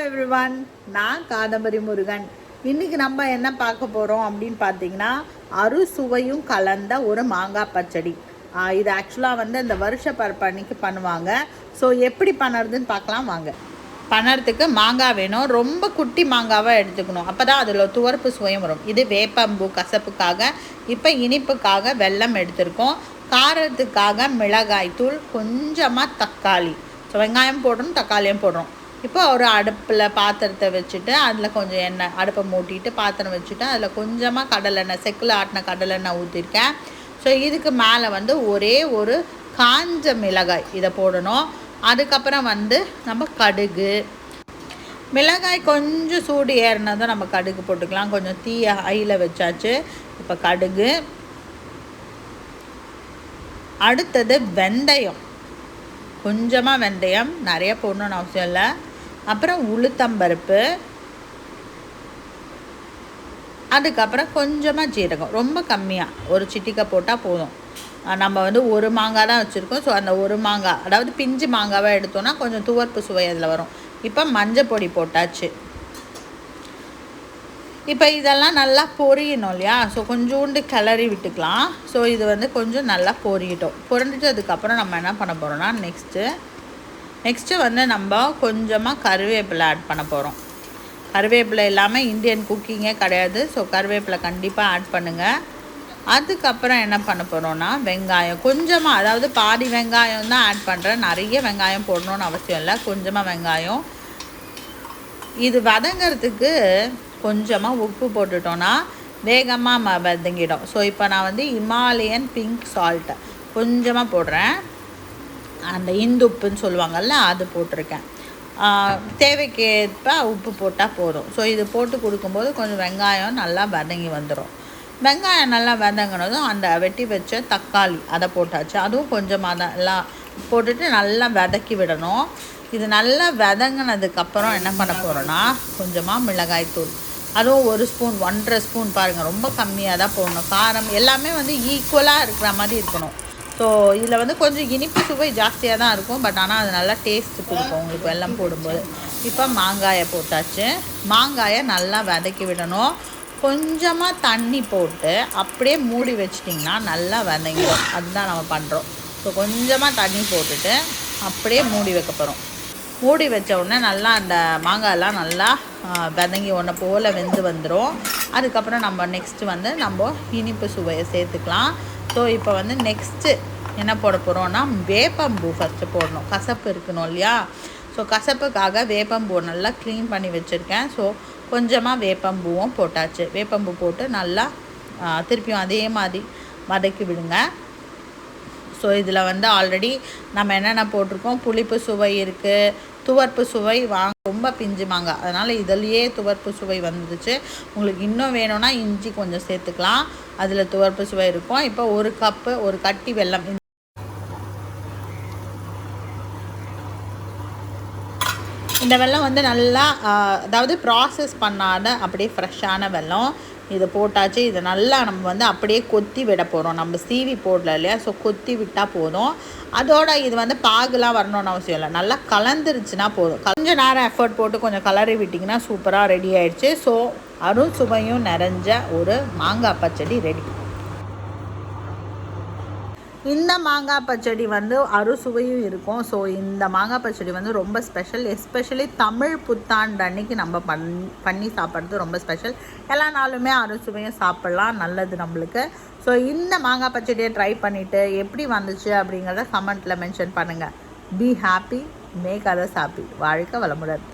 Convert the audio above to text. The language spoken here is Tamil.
எவ்ரிவன், நான் காதம்பரி முருகன். இன்றைக்கி நம்ம என்ன பார்க்க போகிறோம் அப்படின்னு பார்த்தீங்கன்னா, அறுசுவையும் கலந்த ஒரு மாங்காய் பச்சடி. இது ஆக்சுவலாக இந்த வருஷ பருப்பு அன்னைக்கு பண்ணுவாங்க. ஸோ எப்படி பண்ணுறதுன்னு பார்க்கலாம் வாங்க. பண்ணுறதுக்கு மாங்காய் வேணும். ரொம்ப குட்டி மாங்காவாக எடுத்துக்கணும். அப்போ தான் அதில் துவர்ப்பு சுவையும் வரும். இது வேப்பம்பூ கசப்புக்காக. இப்போ இனிப்புக்காக வெல்லம் எடுத்திருக்கோம். காரத்துக்காக மிளகாய் தூள், கொஞ்சமாக தக்காளி. ஸோ வெங்காயம் போடுறோம், தக்காளியும் போடுறோம். இப்போ ஒரு அடுப்பில் பாத்திரத்தை வச்சுட்டு அதில் கொஞ்சம் எண்ணெய், அடுப்பை மூட்டிட்டு பாத்திரம் வச்சுட்டு அதில் கொஞ்சமாக கடலெண்ணெய், செக்கில் ஆட்டின கடலெண்ணெய் ஊற்றிருக்கேன். ஸோ இதுக்கு மேலே ஒரே ஒரு காஞ்ச மிளகாய் இதை போடணும். அதுக்கப்புறம் நம்ம கடுகு, மிளகாய் கொஞ்சம் சூடு ஏறினதும் நம்ம கடுகு போட்டுக்கலாம். கொஞ்சம் தீயை ஹையில் வச்சாச்சு. இப்போ கடுகு, அடுத்தது வெந்தயம், கொஞ்சமாக வெந்தயம், நிறைய போடணும்னு அவசியம் இல்லை. அப்புறம் உளுத்தம்பருப்பு, அதுக்கப்புறம் கொஞ்சமாக ஜீரகம், ரொம்ப கம்மியாக ஒரு சிட்டிக்கை போட்டால் போதும். நம்ம ஒரு மாங்காய் தான் வச்சுருக்கோம். ஸோ அந்த ஒரு மாங்காய், அதாவது பிஞ்சு மாங்காவாக எடுத்தோன்னா கொஞ்சம் துவர்ப்பு சுவை அதில் வரும். இப்போ மஞ்சள் பொடி போட்டாச்சு. இப்போ இதெல்லாம் நல்லா பொரியணும் இல்லையா? ஸோ கொஞ்சோண்டு கிளறி விட்டுக்கலாம். ஸோ இது கொஞ்சம் நல்லா பொரியட்டும். பொரிஞ்சதுக்கப்புறம் நம்ம என்ன பண்ண போகிறோம்னா, நெக்ஸ்ட்டு நம்ம கொஞ்சமாக கருவேப்பிலை ஆட் பண்ண போகிறோம். கருவேப்பிலை இல்லாமல் இந்தியன் குக்கிங்கே கிடையாது. ஸோ கருவேப்பிலை கண்டிப்பாக ஆட் பண்ணுங்கள். அதுக்கப்புறம் என்ன பண்ண போகிறோன்னா, வெங்காயம் கொஞ்சமாக, அதாவது பாதி வெங்காயம் தான் ஆட் பண்ணுறேன். நிறைய வெங்காயம் போடணுன்னு அவசியம் இல்லை. கொஞ்சமாக வெங்காயம். இது வதங்கிறதுக்கு கொஞ்சமாக உப்பு போட்டுட்டோன்னா வேகமாக வதங்கிடும். ஸோ இப்போ நான் இமாலயன் பிங்க் சால்ட்டை கொஞ்சமாக போடுறேன். அந்த இந்துப்புன்னு சொல்லுவாங்கள்ல, அது போட்டிருக்கேன். தேவைக்கேற்ப உப்பு போட்டால் போதும். ஸோ இது போட்டு கொடுக்கும்போது கொஞ்சம் வெங்காயம் நல்லா வதங்கி வந்துடும். வெங்காயம் நல்லா வதங்கினதும் அந்த வெட்டி வச்ச தக்காளி அதை போட்டாச்சு. அதுவும் கொஞ்சமாக தான் எல்லாம் போட்டுட்டு நல்லா வதக்கி விடணும். இது நல்லா வதங்கினதுக்கப்புறம் என்ன பண்ண போகிறோன்னா, கொஞ்சமாக மிளகாய் தூள், அதுவும் 1 ஸ்பூன், 1.5 ஸ்பூன் பாருங்கள், ரொம்ப கம்மியாக தான் போடணும். காரம் எல்லாமே ஈக்குவலாக இருக்கிற மாதிரி இருக்கணும். ஸோ இதில் கொஞ்சம் இனிப்பு சுவை ஜாஸ்தியாக தான் இருக்கும். பட் ஆனால் அது நல்லா டேஸ்ட்டு கொடுக்கும் உங்களுக்கு வெல்லம் போடும்போது. இப்போ மாங்காயை போட்டாச்சு. மாங்காயை நல்லா வதக்கி விடணும். கொஞ்சமாக தண்ணி போட்டு அப்படியே மூடி வச்சிட்டிங்கன்னா நல்லா வதங்கிடும். அதுதான் நம்ம பண்ணுறோம். ஸோ கொஞ்சமாக தண்ணி போட்டுட்டு அப்படியே மூடி வைக்க போகிறோம். மூடி வச்ச உடனே நல்லா அந்த மாங்காயெல்லாம் நல்லா வதங்கி ஒன்று போல் வெந்து வந்துடும். அதுக்கப்புறம் நம்ம நெக்ஸ்ட்டு நம்ம இனிப்பு சுவையை சேர்த்துக்கலாம். ஸோ இப்போ நெக்ஸ்ட்டு என்ன போட போகிறோன்னா, வேப்பம்பூ ஃபஸ்ட்டு போடணும். கசப்பு இருக்கணும் இல்லையா? ஸோ கசப்புக்காக வேப்பம்பூ நல்லா க்ளீன் பண்ணி வச்சுருக்கேன். ஸோ கொஞ்சமாக வேப்பம்பூவும் போட்டாச்சு. வேப்பம்பூ போட்டு நல்லா திருப்பியும் அதே மாதிரி வதக்கி விடுங்க. ஸோ இதில் ஆல்ரெடி நம்ம என்னென்ன போட்டிருக்கோம், புளிப்பு சுவை இருக்குது, துவர்ப்பு சுவை ரொம்ப பிஞ்சு மாங்காய், அதனால் இதிலையே துவர்ப்பு சுவை வந்துடுச்சு. உங்களுக்கு இன்னும் வேணும்னா இஞ்சி கொஞ்சம் சேர்த்துக்கலாம், அதில் துவர்ப்பு சுவை இருக்கும். இப்போ 1 கப்பு, ஒரு கட்டி வெல்லம். இந்த வெல்லம் நல்லா அதாவது ப்ராசஸ் பண்ணாத அப்படியே ஃப்ரெஷ்ஷான வெல்லம். இதை போட்டாச்சு. இதை நல்லா நம்ம அப்படியே கொத்தி விட போகிறோம். நம்ம சீவி போடல இல்லையா? ஸோ கொத்தி விட்டால் போதும். அதோட இது பாகுலாம் வரணும்னு அவசியம் இல்லை. நல்லா கலந்துருச்சுன்னா போதும். கொஞ்சம் நேரம் எஃபர்ட் போட்டு கொஞ்சம் கலரி விட்டிங்கன்னா சூப்பராக ரெடி ஆகிடுச்சு. ஸோ அருள் சுவையும் நிறைஞ்ச ஒரு மாங்காய் பச்சடி ரெடி. இந்த மாங்காய் பச்சடி அறுசுவையும் இருக்கும். ஸோ இந்த மாங்காய் பச்சடி ரொம்ப ஸ்பெஷல். எஸ்பெஷலி தமிழ் புத்தாண்டு அன்னைக்கு நம்ம பண்ணி சாப்பிட்றது ரொம்ப ஸ்பெஷல். எல்லா நாளுமே அறுசுவையும் சாப்பிட்லாம், நல்லது நம்மளுக்கு. ஸோ இந்த மாங்காய் பச்சடியை ட்ரை பண்ணிவிட்டு எப்படி வந்துச்சு அப்படிங்கிறத கமெண்ட்டில் மென்ஷன் பண்ணுங்கள். Be happy, make others happy. வாழ்க வளமுடன்.